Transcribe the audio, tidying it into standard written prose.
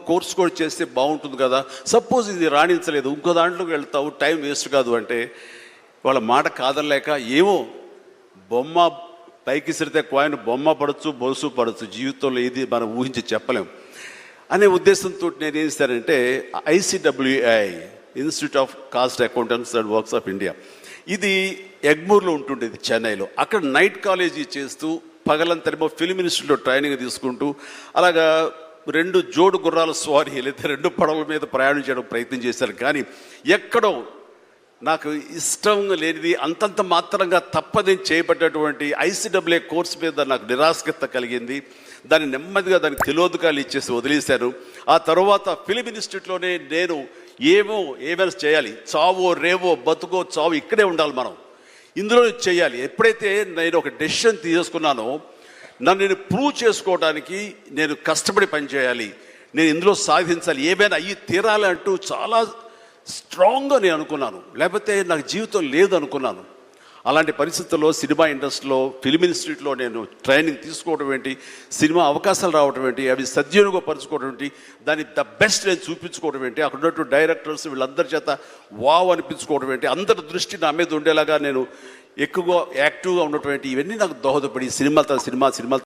Course కూడా చేస్తే బాగుంటుంది కదా, సపోజ్ ఇది రాణించలేదు ఇంకో దాంట్లోకి వెళ్తావు, టైం వేస్ట్ కాదు అంటే వాళ్ళ మాట కాదలేక ఏమో బొమ్మ పైకి సిరితే కాయిన్ బొమ్మ పడవచ్చు బొలుసు పడవచ్చు, జీవితంలో ఇది మనం ఊహించి చెప్పలేం అనే ఉద్దేశంతో నేను ఏం చేశానంటే ICWI institute of cost accountants and works of India, ఇది ఎగ్మూర్లో ఉంటుండేది చెన్నైలో. అక్కడ నైట్ కాలేజీ చేస్తూ పగలంతరేమో ఫిల్మ్ ఇన్స్టిట్యూట్లో ట్రైనింగ్ తీసుకుంటూ అలాగా 2 జోడు గుర్రాల స్వారీ లేదా 2 పడవల మీద ప్రయాణం చేయడం ప్రయత్నం చేశాను. కానీ ఎక్కడో నాకు ఇష్టం లేనిది అంతంత మాత్రంగా తప్పదని చేయబడ్డటువంటి ICWI కోర్స్ మీద నాకు నిరాశక్త కలిగింది. దాన్ని నెమ్మదిగా దానికి తెలియదుకాలు ఇచ్చేసి వదిలేశాను. ఆ తర్వాత ఫిలిం ఇన్స్టిట్యూట్లోనే నేను ఏమైనా చేయాలి, చావో రేవో బతుకో చావు ఇక్కడే ఉండాలి, మనం ఇందులో చేయాలి. ఎప్పుడైతే నేను ఒక డెసిషన్ తీసుకున్నానో నన్ను నేను ప్రూవ్ చేసుకోవడానికి నేను కష్టపడి పనిచేయాలి, నేను ఇందులో సాధించాలి, ఏమైనా అయ్యి తీరాలి అంటూ చాలా స్ట్రాంగ్గా నేను అనుకున్నాను. లేకపోతే నాకు జీవితం లేదు అనుకున్నాను. అలాంటి పరిస్థితుల్లో సినిమా ఇండస్ట్రీలో ఫిల్మ్ ఇన్స్టిట్యూట్లో నేను ట్రైనింగ్ తీసుకోవడం ఏంటి, సినిమా అవకాశాలు రావడం ఏంటి, అవి సద్వినియోగపరచుకోవడం ఏంటి, దాన్ని ద బెస్ట్ నేను చూపించుకోవడం ఏంటి, అక్కడ ఉన్నటువంటి డైరెక్టర్స్ వీళ్ళందరి చేత వావ్ అనిపించుకోవడం ఏంటి, అందరి దృష్టి నా మీద ఉండేలాగా నేను ఎక్కువగా యాక్టివ్గా ఉన్నటువంటి ఇవన్నీ నాకు దోహదపడి సినిమా